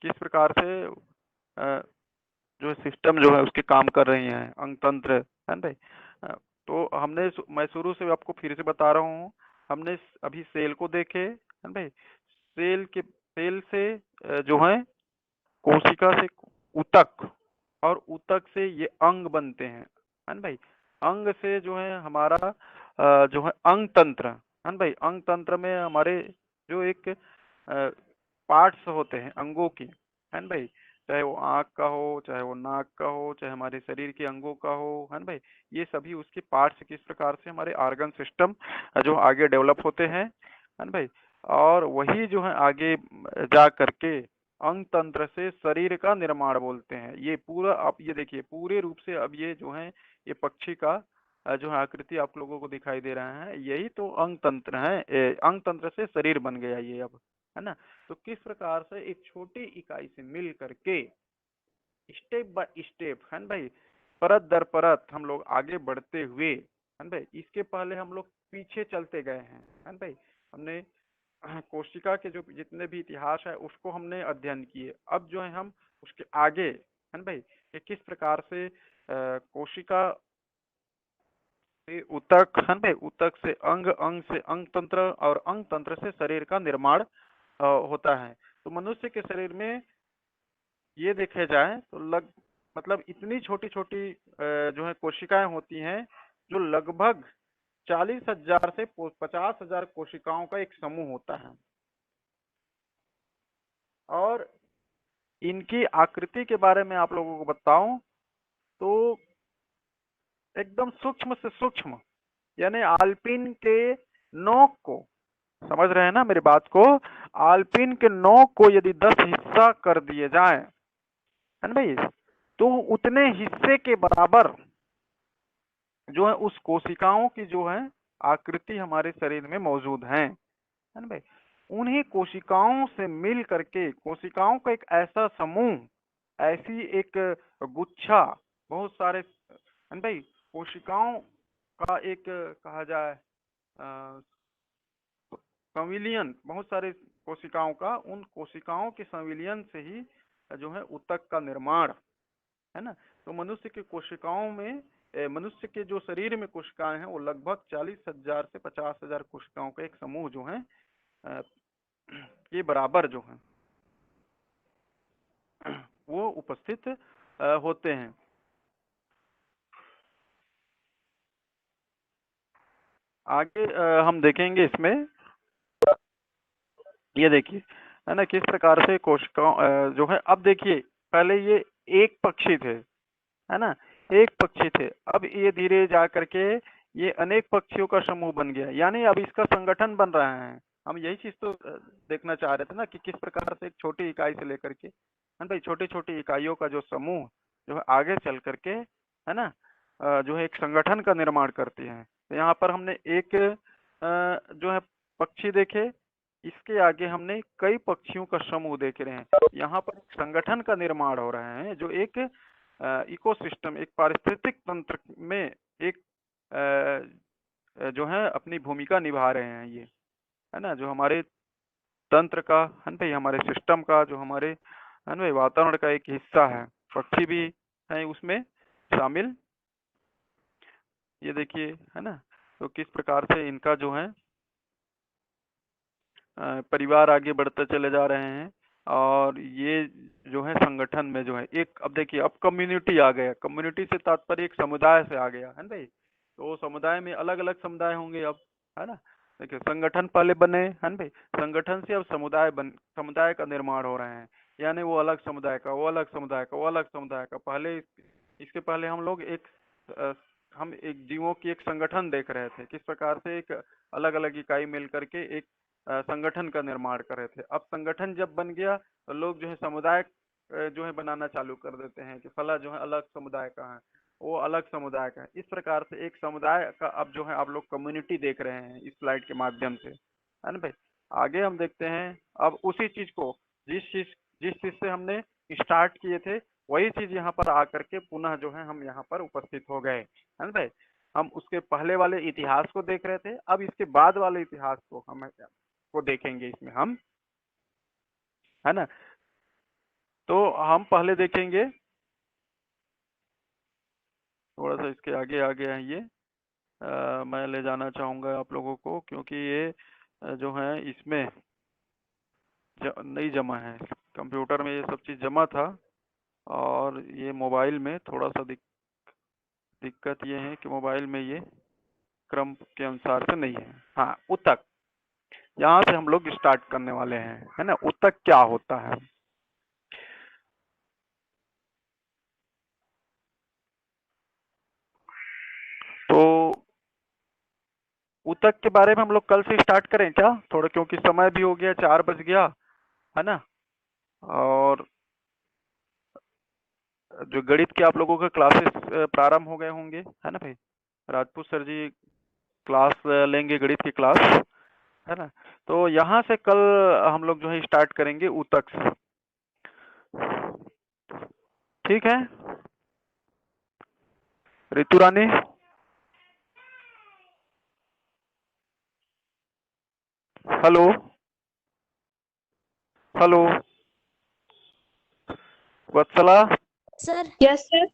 Speaker 1: किस प्रकार से जो सिस्टम जो है उसके काम कर रही हैं, अंग तंत्र, है ना भाई। तो मैं शुरू से आपको फिर से बता रहा हूँ। हमने अभी सेल को देखे, है ना भाई। सेल से जो है कोशिका से ऊतक, और ऊतक से ये अंग बनते हैं, है ना भाई। अंग से जो है हमारा जो है अंग तंत्र, है ना भाई। अंग तंत्र में हमारे जो एक पार्ट्स होते हैं अंगों की, है ना भाई, चाहे वो आँख का हो, चाहे वो नाक का हो, चाहे हमारे शरीर के अंगों का हो, है ना भाई। ये सभी उसके पार्ट्स किस प्रकार से हमारे ऑर्गन सिस्टम जो आगे डेवलप होते हैं, है ना भाई। और वही जो है आगे जा करके अंग तंत्र से शरीर का निर्माण बोलते हैं। ये पूरा आप ये देखिए पूरे रूप से अब ये जो है ये पक्षी का जो है आकृति आप लोगों को दिखाई दे रहा है, यही तो अंग तंत्र है। अंग तंत्र से शरीर बन गया ये अब, है ना। तो किस प्रकार से एक छोटी इकाई से मिल करके स्टेप बाय स्टेप, है ना भाई, परत दर परत हम लोग आगे बढ़ते हुए, है ना भाई। इसके पहले हम लोग पीछे चलते गए हैं, है ना भाई। हमने कोशिका के जो जितने भी इतिहास है उसको हमने अध्ययन किए। अब जो है हम उसके आगे, है ना भाई, कि किस प्रकार से कोशिका से ऊतक, है ना भाई, ऊतक से अंग, अंग से अंग तंत्र, और अंग तंत्र से शरीर का निर्माण होता है। तो मनुष्य के शरीर में ये देखे जाए तो मतलब इतनी छोटी छोटी जो है कोशिकाएं होती हैं, जो लगभग 40,000 से 50,000 कोशिकाओं का एक समूह होता है। और इनकी आकृति के बारे में आप लोगों को बताऊं तो एकदम सूक्ष्म से सूक्ष्म, यानी आलपीन के नोक को, समझ रहे हैं ना मेरी बात को, आलपीन के नोक को यदि 10 हिस्सा कर दिए जाए, है ना भाई, तो उतने हिस्से के बराबर जो है उस कोशिकाओं की जो है आकृति हमारे शरीर में मौजूद है ना भाई। उन्हीं कोशिकाओं से मिल करके कोशिकाओं का एक ऐसा समूह, ऐसी एक गुच्छा, बहुत सारे, है ना भाई, कोशिकाओं का एक कहा जाए संविलियन, बहुत सारे कोशिकाओं का, उन कोशिकाओं के संविलियन से ही जो है ऊतक का निर्माण है ना। तो मनुष्य के कोशिकाओं में मनुष्य के जो शरीर में कोशिकाएं हैं वो लगभग 40,000 से 50,000 कोशिकाओं का एक समूह जो है के बराबर जो है वो उपस्थित होते हैं। आगे हम देखेंगे इसमें, ये देखिए है ना किस प्रकार से कोशिकाओं जो है, अब देखिए पहले ये एक पक्षी थे है ना, एक पक्षी थे, अब ये धीरे जा करके ये अनेक पक्षियों का समूह बन गया, यानी अब इसका संगठन बन रहा है। हम यही चीज तो देखना चाह रहे थे ना कि किस प्रकार से एक छोटी इकाई से लेकर के है भाई छोटी छोटी इकाइयों का जो समूह जो है आगे चल करके है ना जो है एक संगठन का निर्माण करती है। तो यहाँ पर हमने एक जो है पक्षी देखे, इसके आगे हमने कई पक्षियों का समूह देख रहे हैं। यहाँ पर एक संगठन का निर्माण हो रहा है जो एक इकोसिस्टम, एक पारिस्थितिक तंत्र में एक जो है अपनी भूमिका निभा रहे हैं। ये है ना जो हमारे तंत्र का है भाई, हमारे सिस्टम का, जो हमारे है ना वातावरण का एक हिस्सा है। पक्षी भी है उसमें शामिल। ये देखिए है ना तो किस प्रकार से इनका जो है परिवार आगे बढ़ते चले जा रहे हैं। और ये जो है संगठन में जो है एक, अब देखिए अब कम्युनिटी आ गया, कम्युनिटी से तात्पर्य एक समुदाय से आ गया है भाई। तो समुदाय में अलग अलग समुदाय होंगे अब है ना। देखिए संगठन पहले बने है भाई, संगठन से अब समुदाय का निर्माण हो रहे हैं, यानी वो अलग समुदाय का, वो अलग समुदाय का, वो अलग समुदाय का। पहले इसके पहले हम लोग हम एक जीवों की एक संगठन देख रहे थे, किस प्रकार से एक अलग अलग इकाई मिल करके एक संगठन का निर्माण कर रहे थे। अब संगठन जब बन गया तो लोग जो है समुदाय जो है बनाना चालू कर देते हैं कि फला जो है अलग समुदाय का है, वो अलग समुदाय का है। इस प्रकार से एक समुदाय का अब जो है आप लोग कम्युनिटी देख रहे हैं इस स्लाइड के माध्यम से है ना भाई। आगे हम देखते हैं अब उसी चीज को, जिस चीज से हमने स्टार्ट किए थे वही चीज यहाँ पर आकर के पुनः जो है हम यहाँ पर उपस्थित हो गए है ना भाई। हम उसके पहले वाले इतिहास को देख रहे थे, अब इसके बाद वाले इतिहास को देखेंगे इसमें हम है ना। तो हम पहले देखेंगे, थोड़ा सा इसके आगे आगे आइए, मैं ले जाना चाहूंगा आप लोगों को, क्योंकि ये जो है इसमें नहीं जमा है, कंप्यूटर में ये सब चीज जमा था और ये मोबाइल में थोड़ा सा दिक्कत ये है कि मोबाइल में ये क्रम के अनुसार से नहीं है। हाँ ऊतक, यहाँ से हम लोग स्टार्ट करने वाले हैं है ना। ऊतक क्या होता है? तो ऊतक के बारे में हम लोग कल से स्टार्ट करें क्या थोड़ा, क्योंकि समय भी हो गया, 4 बज गया है ना। और जो गणित के आप लोगों के क्लासेस प्रारंभ हो गए होंगे है ना भाई। राजपूत सर जी क्लास लेंगे, गणित की क्लास है ना। तो यहाँ से कल हम लोग जो है स्टार्ट करेंगे ऊतक से, ठीक है Ritu Rani? Hello hello Vatsala?
Speaker 3: Sir
Speaker 2: yes sir.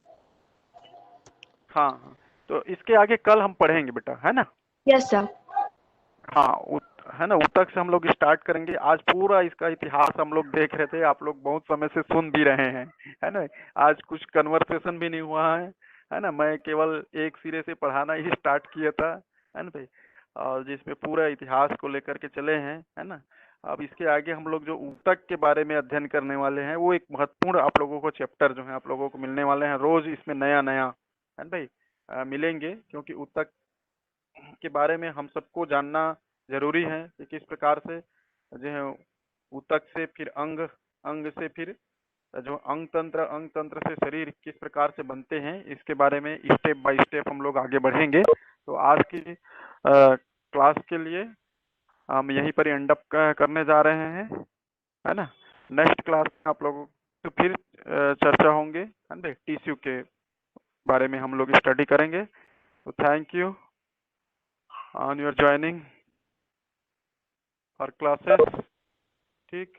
Speaker 1: हाँ हाँ, तो इसके आगे कल हम पढ़ेंगे बेटा है ना।
Speaker 2: Yes sir.
Speaker 1: हाँ है ना, ऊतक से हम लोग स्टार्ट करेंगे। आज पूरा इसका इतिहास हम लोग देख रहे थे, आप लोग बहुत समय से सुन भी रहे हैं है ना। आज कुछ कन्वर्सेशन भी नहीं हुआ है ना। मैं केवल एक सिरे से पढ़ाना ही स्टार्ट किया था है ना भाई, और जिसमें पूरा इतिहास को लेकर के चले हैं है ना। अब इसके आगे हम लोग जो ऊतक के बारे में अध्ययन करने वाले हैं, वो एक महत्वपूर्ण आप लोगों को चैप्टर जो है आप लोगों को मिलने वाले हैं। रोज इसमें नया नया है ना भाई मिलेंगे, क्योंकि ऊतक के बारे में हम सबको जानना जरूरी है कि किस प्रकार से जो है ऊतक से फिर अंग, अंग से फिर जो अंग तंत्र से शरीर किस प्रकार से बनते हैं, इसके बारे में स्टेप बाय स्टेप हम लोग आगे बढ़ेंगे। तो आज की क्लास के लिए हम यहीं पर एंड अप करने जा रहे हैं है ना। नेक्स्ट क्लास में आप लोगों तो फिर चर्चा होंगे है ना, टीसीयू के बारे में हम लोग स्टडी करेंगे। So thank you on your joining our classes. ठीक.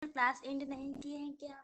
Speaker 4: क्लास एंड नहीं किए हैं क्या?